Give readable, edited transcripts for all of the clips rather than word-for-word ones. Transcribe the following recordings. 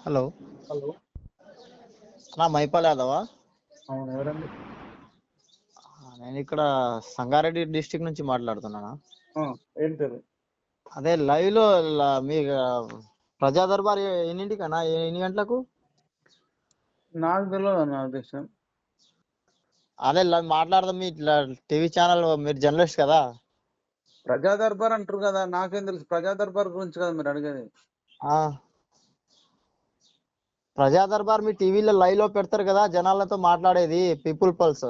Hello. Hello. అన్నా మైపాల్ యాదవా? అవును, ఎవరండి? నేను ఇక్కడ సంగారెడ్డి డిస్టిక్ నుంచి మాట్లాడుతున్నానా. ఆ, ఏం పేరు? అదే లైవ్ లో మీ ప్రజా దర్బార్ ఎన్నింటికన్నా, ఎన్ని గంటలకు? నాకు తెలియదు నా ఉద్దేశం. అదే మాట్లాడదాం. మీ టీవీ ఛానల్, మీరు జర్నలిస్ట్ కదా. ప్రజా దర్బార్ అంటారు కదా, నాకేం తెలుసు? ప్రజా దర్బార్ గురించి కదా మీరు అడిగేది. ఆ ప్రజా దర్బార్ మీ టీవీలో లైవ్ లో పెడతారు కదా, జనాలతో మాట్లాడేది, పీపుల్స్.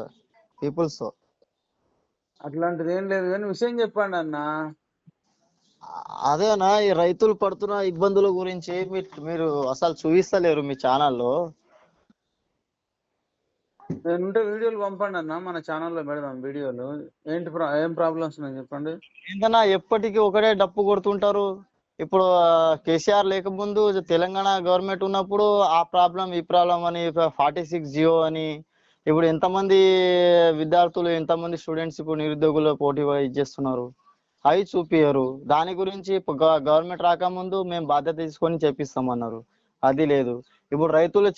అట్లాంటిది ఏం లేదు, కానీ విషయం చెప్పండి అన్న. అదేనా, ఈ రైతులు పడుతున్న ఇబ్బందుల గురించి మీరు అసలు చూపిస్తలేరు మీ ఛానల్లో. నేనుంటే వీడియోలు పంపండి అన్న, మన ఛానల్లో పెడదాం వీడియోలు. ఏంటి ఏం ప్రాబ్లమ్స్ ఉన్నాయి చెప్పండి. ఏంటన్నా ఎప్పటికీ ఒకటే డప్పు కొడుతుంటారు. ఇప్పుడు కేసీఆర్ లేకముందు తెలంగాణ గవర్నమెంట్ ఉన్నప్పుడు ఆ ప్రాబ్లం ఈ ప్రాబ్లం అని 46 జియో అని, ఇప్పుడు ఎంతమంది విద్యార్థులు, ఎంతమంది స్టూడెంట్స్ ఇప్పుడు నిరుద్యోగులు పోటీ చేస్తున్నారు. అవి చూపియరు. దాని గురించి గవర్నమెంట్ రాకముందు మేము బాధ్యత తీసుకొని చేపిస్తామన్నారు. అది లేదు. ఇప్పుడు రైతులు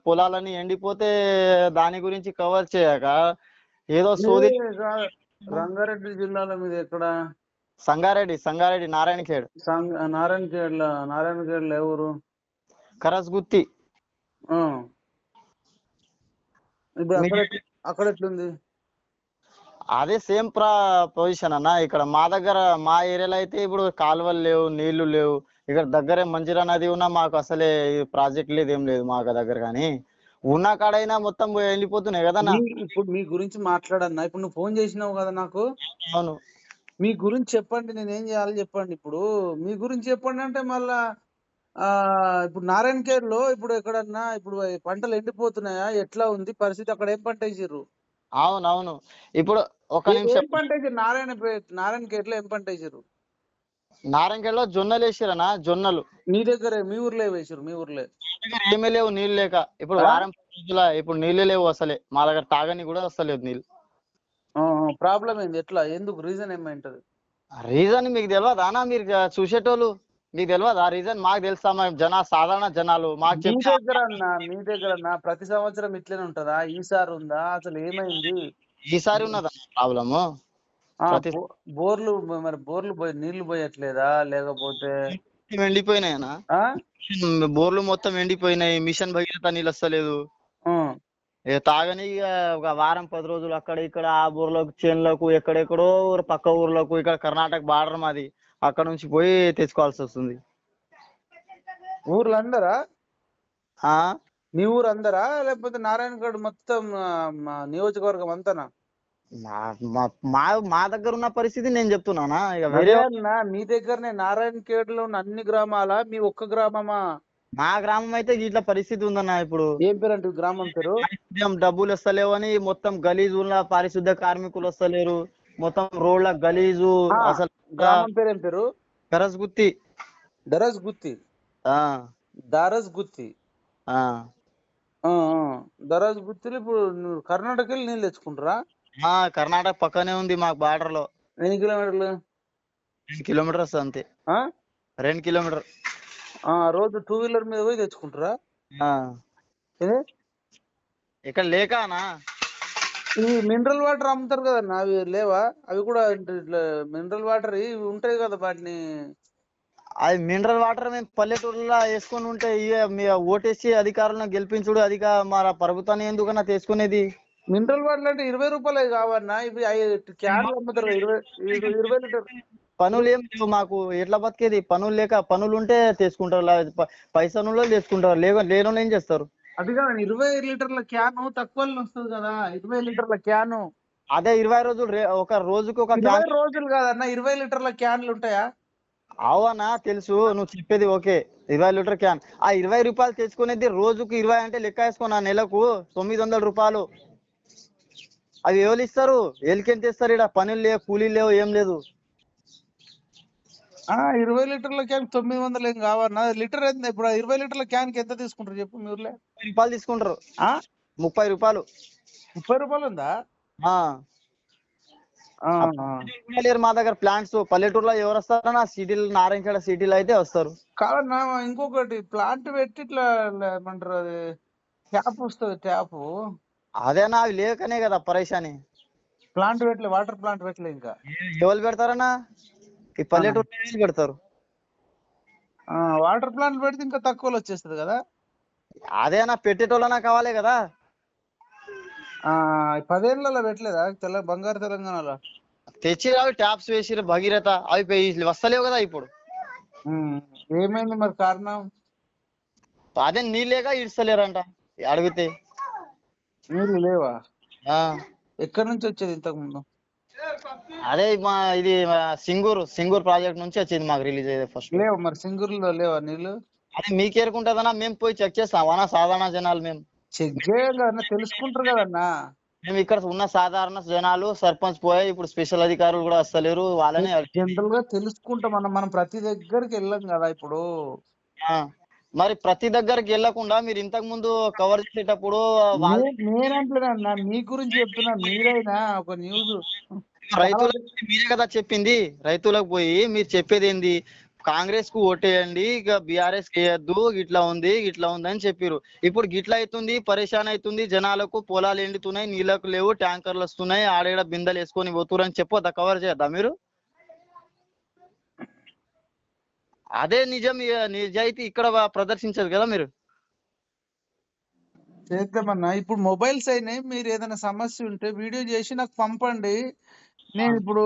పొలాలని ఎండిపోతే దాని గురించి కవర్ చేయక ఏదో సోది. రంగారెడ్డి జిల్లాలో మీది ఎక్కడ? సంగారెడ్డి నారాయణఖేడ్. నారాయణఖేడ్లో ఎవరు? కరస్గుత్తి. ఆ, ఇప్పుడు అక్కడ ఎట్లుంది? అదే సేమ్ పొజిషన్ అన్న. ఇక్కడ మా దగ్గర, మా ఏరియాలో అయితే ఇప్పుడు కాలువలు లేవు, నీళ్లు లేవు. ఇక్కడ దగ్గరే మంజిరా నది ఉన్నా మాకు అసలే ప్రాజెక్ట్ లేదు, ఏం లేదు మాకు దగ్గర. కానీ ఉన్న కాడైనా మొత్తం వెళ్ళిపోతున్నాయి కదన్నా. ఇప్పుడు మీ గురించి మాట్లాడన్నా. ఇప్పుడు నువ్వు ఫోన్ చేసినావు కదా నాకు. అవును. మీ గురించి చెప్పండి, నేను ఏం చేయాలి చెప్పండి. ఇప్పుడు మీ గురించి చెప్పండి అంటే మళ్ళా ఇప్పుడు నారాయణఖేడ్ లో ఇప్పుడు ఎక్కడన్నా ఇప్పుడు పంటలు ఎండిపోతున్నాయా? ఎట్లా ఉంది పరిస్థితి? అక్కడ ఏం పంట వేసిర్రు? అవునవును. ఇప్పుడు ఒక ఏం నిమిషం. పంట వేసిర్రు? నారాయణఖేడ్ లో ఏం పంట వేసిర్రు? నారాయణఖేడ్లో జొన్నలు వేసిరనా, జొన్నలు. మీ దగ్గర మీ ఊర్లో వేసిర్రు? మీ ఊర్లో దగ్గర ఏమీ లేవు, నీళ్ళు లేక. ఇప్పుడు వారం 10 రోజుల ఇప్పుడు నీళ్లు లేవు అసలే. మా దగ్గర తాగని కూడా వస్తలేదు నీళ్ళు. ప్రాబ్లం ఏంది? ఎట్లా? ఎందుకు? రీజన్ ఏమైంటది? రీజన్ మీకు తెలియదా అన్న? మీరు చూసేటోళ్ళు, మీకు తెలియదా రీజన్? మాకు తెలుసా? మేము సాధారణ జనాలు, మాకు మీ చెప్తే దగ్గర అన్న ప్రతి సంవత్సరం ఇట్లనే ఉంటదా? ఈసారి ఉందా? అసలు ఏమైంది? ఈసారి ఉన్నదా ప్రాబ్లము? ప్రతి బోర్లు మరి నీళ్లు పోయట్లేదా? లేకపోతే ఎండిపోయినాయనా? ఆ బోర్లు మొత్తం ఎండిపోయినాయి. మిషన్ భగీరథ నీళ్ళు వస్తలేదు. ఆ, తాగని ఒక వారం 10 రోజులు అక్కడ ఇక్కడ ఆ ఊర్లకు, చేన్లకు, ఎక్కడెక్కడో పక్క ఊర్లకు, ఇక్కడ కర్ణాటక బార్డర్ మాది, అక్కడ నుంచి పోయి తెచ్చుకోవాల్సి వస్తుంది. ఊర్లు అందరా? ఆ మీ ఊరు అందరా లేకపోతే నారాయణగఢ్ మొత్తం నియోజకవర్గం అంతనా? మా దగ్గర ఉన్న పరిస్థితి నేను చెప్తున్నానా. ఇక అదే వేరే అన్న, మీ దగ్గరనే నారాయణఖేడ్ లో ఉన్న అన్ని గ్రామాల మీ ఒక్క గ్రామమా? మా గ్రామం అయితే ఇట్లా పరిస్థితి ఉందన్న. ఇప్పుడు ఏం పేరు అంటే గ్రామం పేరు? డబ్బులు వస్తలేవని మొత్తం గలీజు పారిశుద్ధ కార్మికులు వస్తలేరు. మొత్తం రోడ్ల గలీజు అసలు. గ్రామం పేరు ఏం పేరు? కరస్గుత్తి. దరస్ గుత్తి. ఆ దారస్ గుత్తి. ఆ దరస్ గుత్తిలో ఇప్పుడు నువ్వు కర్ణాటక వెళ్ళి నీళ్ళు తెచ్చుకుంటారా? కర్ణాటక పక్కనే ఉంది మాకు బార్డర్ లో. ఎన్ని కిలోమీటర్లు? 2 కిలోమీటర్స్ అంతే. 2 కిలోమీటర్. రోజు 2 వీలర్ మీద పోయి తెచ్చుకుంటారా? ఇక్కడ లేకానా? ఈ మినరల్ వాటర్ అమ్ముతారు కదన్నా, అవి లేవా? అవి కూడా ఇట్లా మినరల్ వాటర్ ఇవి ఉంటాయి కదా, వాటిని అది మినరల్ వాటర్ మేము పల్లెటూరులో వేసుకొని ఉంటే మీ ఓటేసి అధికారులను గెలిపించుడు, మన ప్రభుత్వాన్ని ఎందుకన్నా తీసుకునేది. మినరల్ వాటర్ అంటే 20 రూపాయలే కావన్నా. ఇవి క్యాన్లు అమ్ముతారు 20 లీటర్. పనులు ఏం లేవు మాకు, ఎట్లా బతికేది? పనులు లేక, పనులు ఉంటే తీసుకుంటారు, పైసలు తీసుకుంటారు, లేను ఏం చేస్తారు? అది కాదు, 20 లీటర్ల క్యాన్ తక్కువలో వస్తుంది కదా, 20 లీటర్ల క్యాను. అదే 20 రోజులు, ఒక రోజుకి ఒక 20 రోజులు కాదన్న, 20 లీటర్ల క్యాన్లు ఉంటాయా? అవునా, తెలుసు, నువ్వు చెప్పేది ఓకే. 20 లీటర్ క్యాన్, ఆ 20 రూపాయలు తెచ్చుకునేది రోజుకు 20 అంటే లెక్క వేసుకున్నా, నెలకు 900 రూపాయలు. అవి ఎవరు ఇస్తారు? ఎలికెంత ఇస్తారు? ఇక్కడ పనులు లేవు, కూలీలు లేవు, ఏం లేదు. 20 లీటర్ల క్యాన్ 900 ఏం కావన్నా? లీటర్ ఎంత? ఇప్పుడు 20 లీటర్ల క్యాన్ కి ఎంత తీసుకుంటారు చెప్పు మీ ఊర్లో? 30 రూపాయలు తీసుకుంటారు. 30 రూపాయలు. 30 రూపాయలు ఉందా? ఆ, ఆ ఆ. పల్లెటూరు కూడా లేరు మా దగ్గర ప్లాంట్స్. పల్లెటూరులో ఎవరు వస్తారన్నా? సిటీలు, నారాయణఖేడ సిటీలో అయితే వస్తారు. కాదన్నా ఇంకొకటి ప్లాంట్ పెట్టి ఇట్లా ఏమంటారు అది ట్యాప్ వస్తుంది ట్యాప్. అదేనా, అవి లేకనే కదా పరేషాని. ప్లాంట్ పెట్టలే, వాటర్ ప్లాంట్ పెట్టలే ఇంకా. ఎవరు పెడతారన్నా? ఈ ఆ, పల్లెటూరులో పెడతారు. వాటర్ ప్లాంట్ పెడితే ఇంకా తక్కువలో వచ్చేస్తుంది కదా. అదేనా, పెట్టేటోళ్ళనా కావాలి కదా. 10 ఏళ్లలో పెట్టలేదా బంగారు తెలంగాణలో? తెచ్చి అవి ట్యాప్స్ వేసిరు, భగీరథ అవి వస్తలేవు కదా ఇప్పుడు. ఉమ్, ఏమైంది మరి కారణం? అదే నీళ్ళేక ఇడ్స్తలేరంట అడిగితే. నీళ్ళు లేవా? ఆ ఎక్కడి నుంచి వచ్చేది ఇంతకు ముందు? అదే సింగూర్ ప్రాజెక్ట్ నుంచి వచ్చింది మాకు రిలీజ్ అయ్యేది ఫస్ట్. లేవు మరి సింగూరులో లేవా నీళ్ళు? అదే మీకేరుకుంటదన్నా, మేము పోయి చెక్ చేస్తాం అన్నా, సాధారణ జనాలు మేము. చెక్ చేయాలి కదన్నా, తెలుసుకుంటారు కదన్నా. మేము ఇక్కడ ఉన్న సాధారణ జనాలు, సర్పంచ్ పోయి ఇప్పుడు స్పెషల్ అధికారులు కూడా వస్తలేరు, వాళ్ళనే జనరల్ గా తెలుసుకుంటాం అన్న, మనం ప్రతి దగ్గరికి వెళ్ళాం కదా ఇప్పుడు. ఆ, మరి ప్రతి దగ్గరికి వెళ్ళకుండా మీరు ఇంతకు ముందు కవర్ చేసేటప్పుడు వాళ్ళ నేనంటున్నా మీ గురించి చెప్తున్నా. మీరైనా ఒక న్యూస్ చాలా రైతులకు మీరే కదా చెప్పింది. రైతులకు పోయి మీరు చెప్పేది ఏంది? కాంగ్రెస్ కు ఓటేయండి, ఇక బీఆర్ఎస్ వేయద్దు, ఇట్లా ఉంది ఇట్లా ఉంది అని చెప్పారు. ఇప్పుడు గిట్లా అవుతుంది, పరేషాన్ అవుతుంది, జనాలకు పొలాలు ఎండుతున్నాయి, నీళ్ళకు లేవు, ట్యాంకర్లు వస్తున్నాయి, ఆడేడ బిందెలు వేసుకొని పోతురు అని చెప్పొద్దా? కవర్ చేయొద్దా మీరు? అదే నిజం, నిజాయితీ ఇక్కడ ప్రదర్శించదు కదా మీరు. చేద్దామన్నా. ఇప్పుడు మొబైల్స్ అయినాయి, మీరు ఏదైనా సమస్య ఉంటే వీడియో చేసి నాకు పంపండి. నేను ఇప్పుడు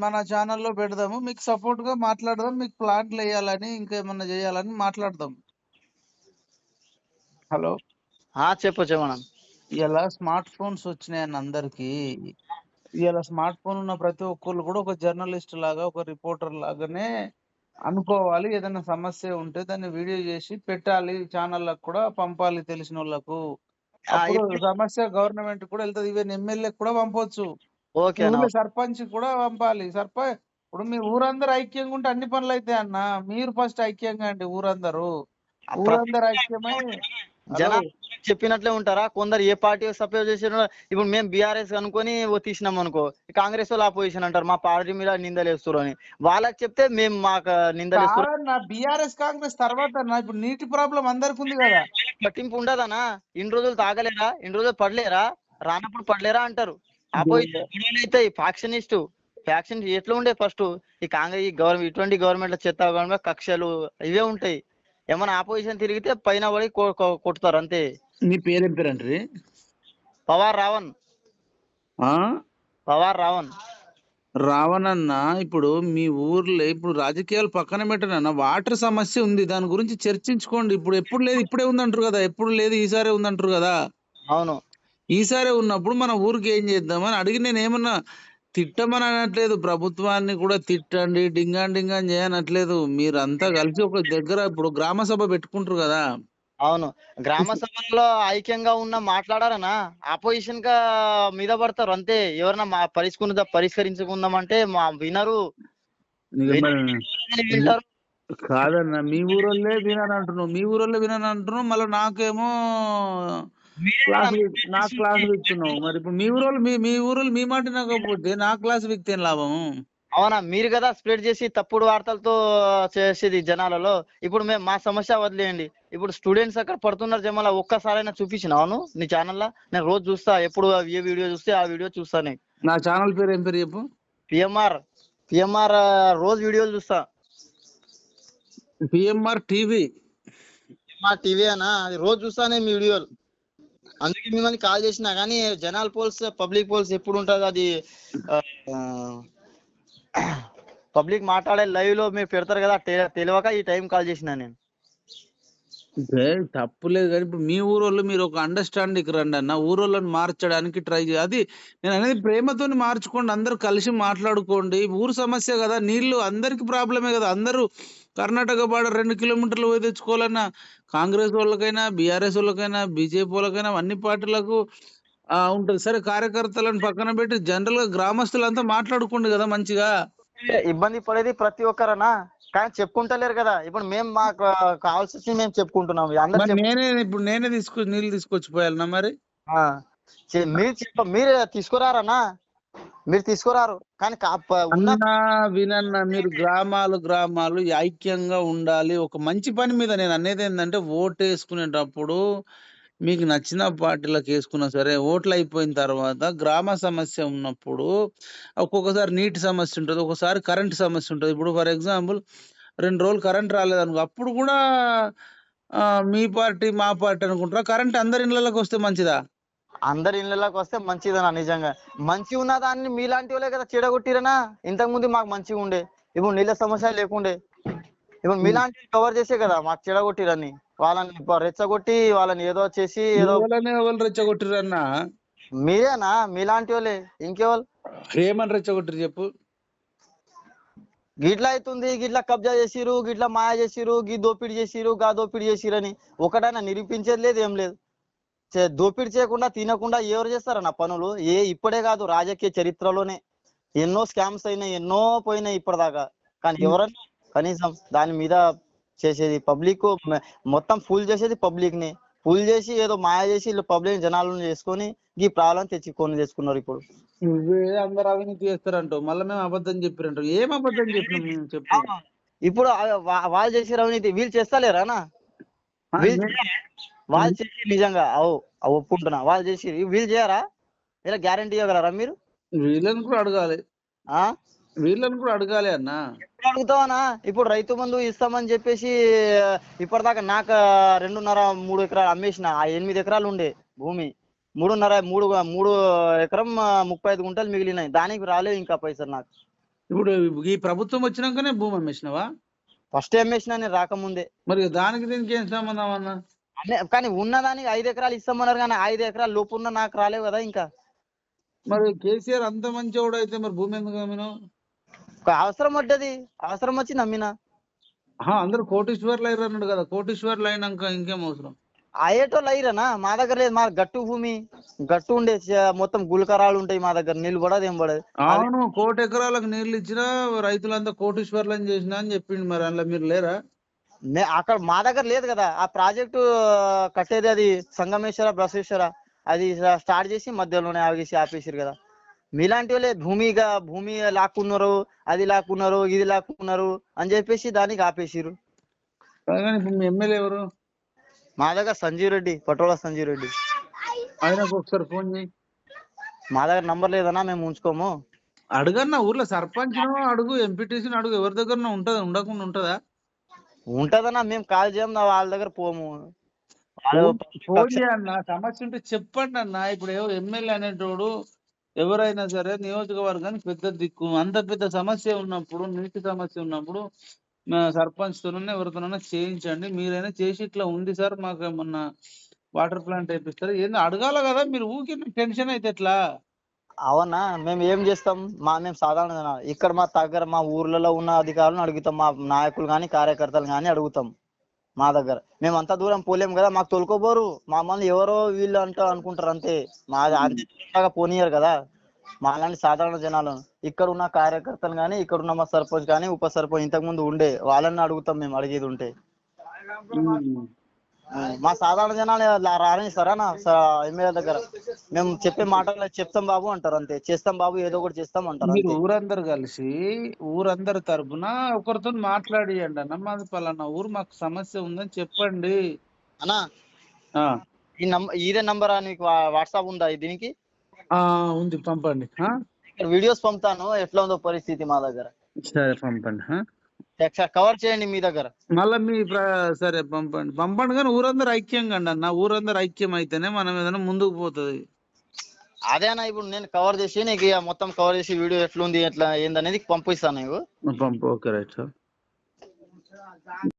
మన ఛానల్లో పెడదాము, మీకు సపోర్ట్ గా మాట్లాడదాం. మీకు ప్లాంట్లు వేయాలని ఇంకేమన్నా చేయాలని మాట్లాడదాం. హలో, చెప్పమన్నా. ఇలా స్మార్ట్ ఫోన్స్ వచ్చినాయన్న అందరికి. ఇలా స్మార్ట్ ఫోన్ ఉన్న ప్రతి ఒక్కళ్ళు కూడా ఒక జర్నలిస్ట్ లాగా, ఒక రిపోర్టర్ లాగానే అనుకోవాలి. ఏదైనా సమస్య ఉంటే దాన్ని వీడియో చేసి పెట్టాలి, ఛానళ్ళకు కూడా పంపాలి తెలిసిన వాళ్ళకు. అప్పుడు ఇప్పుడు సమస్య గవర్నమెంట్ కూడా వెళ్తుంది. ఈవెన్ ఎమ్మెల్యే కూడా పంపొచ్చు. మీ ఓకేనా. ఊర్లో సర్పంచ్ కూడా పంపాలి. ఇప్పుడు మీ ఊరందరూ ఐక్యంగా ఉంటే అన్ని పనులు అవుతాయి అన్న. మీరు ఫస్ట్ ఐక్యంగా అండి ఊరందరూ. ప్రతి ఊరందరూ ఐక్యమై. హలో, జనాలు చెప్పినట్లే ఉంటారా? కొందరు ఏ పార్టీ సపోర్ట్ చేసిన, ఇప్పుడు మేము బీఆర్ఎస్ అనుకొని తీసినాం అనుకో, కాంగ్రెస్ వాళ్ళు అపోజిషన్ అంటారు, మా పార్టీ మీద నిందలు వేస్తారు అని. వాళ్ళకి చెప్తే మేము మాకు నిందలు వేస్తారు. కాదన్న, బీఆర్ఎస్ కాంగ్రెస్ తర్వాత అన్న, ఇప్పుడు నీటి ప్రాబ్లం అందరికి ఉంది కదా. పట్టింపు ఉండదనా? ఇన్ని రోజులు తాగలేరా, ఇన్ని రోజులు పడలేరా, రానప్పుడు పడలేరా అంటారు. అపోజిషన్ గొడవలు అవుతాయి. ఫ్యాక్షన్ ఎట్లా ఉండే ఫస్ట్ ఈ కాంగ్రెస్, ఈ గవర్నమెంట్, ఇటువంటి గవర్నమెంట్ చెత్త గవర్నమెంట్ కక్షలు ఇవే ఉంటాయి. ఏమన్నా ఆపోజిషన్ తిరిగితే పైన పడి కొట్టుతారు అంతే. నీ పేరేం పేరంటారు? పవార్ రావణ్. ఆ, పవార్ రావణ్. రావణన్న. ఇప్పుడు మీ ఊర్లో ఇప్పుడు రాజకీయాలు పక్కన పెట్టనన్న, వాటర్ సమస్య ఉంది, దాని గురించి చర్చించుకోండి. ఇప్పుడు ఎప్పుడు లేదు ఇప్పుడే ఉందంటారు కదా, ఎప్పుడు లేదు ఈసారే ఉందంటారు కదా. అవును. ఈసారే ఉన్నప్పుడు మన ఊరికి ఏం చేద్దామని అడిగి, నేను ఏమన్నా తిట్టమని అనట్లేదు, ప్రభుత్వాన్ని కూడా తిట్టండి, డింగాన్ డింగాన్ చేయనట్లేదు. మీరంతా కలిసి ఒక దగ్గర ఇప్పుడు గ్రామ సభ పెట్టుకుంటారు కదా. అవును. గ్రామ సభల్లో ఐక్యంగా ఉన్న మాట్లాడారనా, ఆపోజిషన్ గా మీద పడతారు అంతే. ఎవరన్నా పరిష్కరించుకుందామంటే మా వినరు. వింటారు. కాదన్న, మీ ఊరోళ్ళే వినని అంటున్నావు, మళ్ళీ నాకేమో మీరే కదా నాకు క్లాస్ విక్తున్నావు. మరి ఇప్పుడు మీ ఊరోళ్ళు మీ మాట వినకపోతే నా క్లాస్ విక్తే ఏం లాభం? అవునా, మీరు కదా స్ప్రెడ్ చేసి తప్పుడు వార్తలతో చేసేది జనాలలో. ఇప్పుడు మేము మా సమస్య వదిలేయండి. ఇప్పుడు స్టూడెంట్స్ అక్కడ పడుతున్నారు జమాల, ఒక్కసారైనా చూపించినాను నీ ఛానల్లో? నేను రోజు చూస్తా, ఎప్పుడు ఏ వీడియో చూస్తే ఆ వీడియో చూస్తాను. నా ఛానల్ పేరు ఏం పేరు చెప్పు? పిఎంఆర్ రోజు వీడియోలు చూస్తా. PMR TV. పిఎంఆర్ టీవీ అనా, అది రోజు చూస్తానే మీ వీడియోలు. అందుకే మిమ్మల్ని కాల్ చేసినా, కానీ జనాల్ పోల్స్, పబ్లిక్ పోల్స్ ఎప్పుడు ఉంటుంది అది. పబ్లిక్ మాట్లాడే లైవ్ లో మీరు పెడతారు కదా, తెలియక ఈ టైం కాల్ చేసిన నేను. తప్పులేదు కానీ ఇప్పుడు మీ ఊరోళ్ళు మీరు ఒక అండర్స్టాండింగ్ రండి అన్న, ఊరోళ్ళని మార్చడానికి ట్రై చేయాలి. అది నేను అనేది ప్రేమతోని మార్చుకోండి, అందరూ కలిసి మాట్లాడుకోండి. ఊరు సమస్య కదా, నీళ్లు అందరికి ప్రాబ్లమే కదా. అందరూ కర్ణాటక బార్డర్ 2 కిలోమీటర్లు పోయి తెచ్చుకోవాలన్నా, కాంగ్రెస్ వాళ్ళకైనా, బీఆర్ఎస్ వాళ్ళకైనా, బీజేపీ వాళ్ళకైనా, అన్ని పార్టీలకు ఉంటది. సరే, కార్యకర్తలను పక్కన పెట్టి జనరల్ గా గ్రామస్తులంతా మాట్లాడుకోండి కదా మంచిగా. ఇబ్బంది పడేది ప్రతి ఒక్కరనా, కానీ చెప్పుకుంటలేరు కదా. ఇప్పుడు మేము మాకు కావాల్సి మేము చెప్పుకుంటున్నాం, అందరు మరి నేనే నీళ్ళు తీసుకొచ్చి పోయాలన్నా మరి? మీరు తీసుకురారనా? మీరు తీసుకురారు. కానీ ఉన్న అన్నా వినన్నా, మీరు గ్రామాలు ఐక్యంగా ఉండాలి. ఒక మంచి పని మీద నేను అనేది ఏంటంటే, ఓటేసుకునేటప్పుడు మీకు నచ్చిన పార్టీలకు వేసుకున్నా సరే, ఓట్లు అయిపోయిన తర్వాత గ్రామ సమస్య ఉన్నప్పుడు ఒక్కొక్కసారి నీటి సమస్య ఉంటది. ఒకసారి కరెంట్ సమస్య ఉంటది. ఇప్పుడు ఫర్ ఎగ్జాంపుల్ 2 రోజులు కరెంట్ రాలేదనుకో, అప్పుడు కూడా మీ పార్టీ, మా పార్టీ అనుకుంటారా? కరెంట్ అందరి ఇళ్ళలోకి వస్తే మంచిదా? అందరి ఇళ్ళలోకి వస్తే మంచిదనా నిజంగా. మంచిగా ఉన్న దాన్ని మీలాంటి వాళ్ళే కదా చెడగొట్టిరనా. ఇంతకు ముందు మాకు మంచిగా ఉండే, ఇప్పుడు నీళ్ళ సమస్య లేకుండే. ఇప్పుడు హ్మ్. మీలాంటి కవర్ చేసే కదా మాకు చెడగొట్టిరని. వాళ్ళని రెచ్చగొట్టి వాళ్ళని ఏదో చేసి ఏదో. ఎవరు రెచ్చగొట్టిరన్నా? మీరేనా? మీలాంటి వాళ్ళే, ఇంకెవరు? ఏమని రెచ్చగొట్టిరు చెప్పు? గిట్లా అవుతుంది, గిట్లా కబ్జా చేసిరు, గిట్లా మాయ చేసిరు, గీ దోపిడీ చేసిరు, గా దోపిడీ చేసిరని ఒకటైనా నిరూపించేది లేదు, ఏం లేదు. దోపిడీ చేయకుండా తినకుండా ఎవరు చేస్తారన్న పనులు? ఇప్పుడే కాదు, రాజకీయ చరిత్రలోనే ఎన్నో స్కామ్స్ అయినాయి, ఎన్నో పోయినాయి ఇప్పటిదాకా. కానీ ఎవరన్నా కనీసం దాని మీద చేసేది పబ్లిక్, మొత్తం ఫుల్ చేసేది పబ్లిక్ ని. ఫుల్ చేసి ఏదో మాయ చేసి వీళ్ళు పబ్లిక్ జనాలను చేసుకొని ఈ ప్రాబ్లం తెచ్చుకున్నారు ఇప్పుడు. నువ్వే అందరు అవినీతి చేస్తారంటావు, మళ్ళీ మేము అబద్ధం చెప్పిరంటావు. ఏం అబద్ధం చెప్పినాం మేము చెప్పు? ఆ, ఇప్పుడు వాళ్ళు చేసే అవినీతి వీళ్ళు చేస్తలేరానా? ఆ, వీళ్ళు నే- చేయరా? వాళ్ళు చేసి నిజంగా ఒప్పుకుంటున్నా, వాళ్ళు చేసి వీళ్ళు చేయరా? ఇలా గ్యారంటీ ఇవ్వగలరా మీరు? వీళ్ళని కూడా అడగాలి, ఆ వీళ్ళని కూడా అడగాలి అన్న. ఎప్పుడు అడుగుతావనా? ఇప్పుడు రైతు బంధు ఇస్తామని చెప్పేసి ఇప్పటిదాకా నాకు 2.5-3 ఎకరాలు అమ్మేసిన. ఆ 8 ఎకరాలు ఉండే భూమి, 3 ఎకరం 35 గుంటలు మిగిలినాయి. దానికి రాలేదు ఇంకా పైసలు నాకు. ఇప్పుడు ఈ ప్రభుత్వం వచ్చినాకనే భూమి అమ్మేసినావా? ఫస్ట్ అమ్మేసిన నేను రాకముందే. మరి దానికి దీనికి ఏం సంబంధం అన్న? కానీ ఉన్నదానికి 5 ఎకరాలు ఇస్తామన్నారు, కానీ 5 ఎకరాలు లోపు ఉన్న నాకు రాలేవు కదా ఇంకా. మరి కేసీఆర్ అంత మంచివాడు అయితే మరి భూమి ఎందుకు అమ్మినావు? ఒక అవసరం పడ్డది, అవసరం వచ్చి నమ్మినా. అందరూ కోటీశ్వర్లు అయ్యారు అన్నాడు కదా, కోటీశ్వర్లు అయినాక ఇంకేం అవసరం? అయ్యేటోళ్ళు అయ్యిరనా? మా దగ్గర లేదు, మా గట్టు భూమి, గట్టు ఉండే మొత్తం గులకరాలు ఉంటాయి మా దగ్గర, నీళ్ళు పడదు ఏం పడదు. అవి అవును, 1,00,00,000 ఎకరాలకు నీళ్లు ఇచ్చినా రైతులంతా కోటీశ్వర్లని చేసినా అని చెప్పిండు. మరి అందులో మీరు లేరా? అక్కడ మా దగ్గర లేదు కదా. ఆ ప్రాజెక్టు కట్టేది అది సంగమేశ్వర బసవేశ్వర, అది స్టార్ట్ చేసి మధ్యలోనే ఆపేసారు కదా. మీలాంటి వాళ్ళే భూమి లాక్కున్నారు, అది లాక్కున్నారు, ఇది లాక్కున్నారు అని చెప్పేసి దానికి ఆపేసిరు. కానీ ఇప్పుడు మీ ఎమ్మెల్యే ఎవరు? మా దగ్గర సంజీవ్ రెడ్డి, పటోలా సంజీవ్ రెడ్డి. ఆయనకు ఒకసారి ఫోన్ చేయి. మా దగ్గర నంబర్ లేదన్నా, మేము ఉంచుకోము. అడుగన్నా, ఊర్లో సర్పంచ్ అడుగు, ఎంపీటీసీని అడుగు, ఎవరి దగ్గర ఉంటదా? ఉండకుండా ఉంటదా? ఉంటదన్నా, మేము కాల్ చేయం, వాళ్ళ దగ్గర పోము. వాళ్ళు ఫోన్ చేయన్న, సమస్య ఉంటే చెప్పండి అన్న. ఇప్పుడు ఎమ్మెల్యే అనేటోడు ఎవరైనా సరే నియోజకవర్గానికి పెద్ద దిక్కు. అంత పెద్ద సమస్య ఉన్నప్పుడు, నీటి సమస్య ఉన్నప్పుడు సర్పంచ్ తోనన్నా ఎవరితోనన్నా చేయించండి. మీరైనా చేసి ఇట్లా ఉంది సార్, మాకు ఏమన్నా వాటర్ ప్లాంట్ వేపిస్తారు ఏంది అడగాల కదా. మీరు ఊరికి టెన్షన్ అయితే ఎట్లా? అవునా, మేము ఏం చేస్తాం? మేము సాధారణ జనాలు. ఇక్కడ మా దగ్గర మా ఊర్లలో ఉన్న అధికారులను అడుగుతాం, మా నాయకులు కానీ కార్యకర్తలు కానీ అడుగుతాం. మా దగ్గర మేము అంత దూరం పోలేం కదా, మాకు తోలుకోబోరు. మమ్మల్ని ఎవరో వీళ్ళు అనుకుంటారు అంతే. మా అంతే దూరంగా పోనీయరు కదా మాలాంటి సాధారణ జనాలను. ఇక్కడ ఉన్న కార్యకర్తలు కానీ, ఇక్కడ ఉన్న మా సర్పంచ్ కానీ, ఉప సర్పంచ్ ఇంతకు ముందు ఉండే వాళ్ళని అడుగుతాం మేము, అడిగేది ఉంటే. మా సాధారణ జనాలు రానిస్తారా ఎమ్మెల్యే దగ్గర? మేము చెప్పే మాటలు చెప్తాం బాబు అంటారు అంతే, చేస్తాం బాబు ఏదో ఒకటి చేస్తాం అంటారు మీరు అంతే. ఊరందరు కలిసి, ఊరందరి తరపున ఒకరితో మాట్లాడియండి అన్న, మాది పలానా ఊరు, మాకు సమస్య ఉందని చెప్పండి అన్నా, ఆ ఇదే నంబరా నీకు? వాట్సాప్ ఉందా దీనికి? ఉంది, పంపండి. వీడియోస్ పంపుతాను, ఎట్లా ఉందో పరిస్థితి మా దగ్గర. సరే పంపండి. ఒకసారి కవర్ చేయండి మీ దగ్గర. మళ్ళా సరే పంపండి కానీ ఊరందరూ ఐక్యంగా అండి అన్న. ఊరందరూ ఐక్యం అయితేనే మనం ఏదైనా ముందుకు పోతుంది. అదే అన్న, ఇప్పుడు నేను కవర్ చేసి నీకు మొత్తం కవర్ చేసి వీడియో ఎట్లుంది ఎట్లా ఏందనేది పంపిస్తాను నీకు. పంపు. Okay, right sir.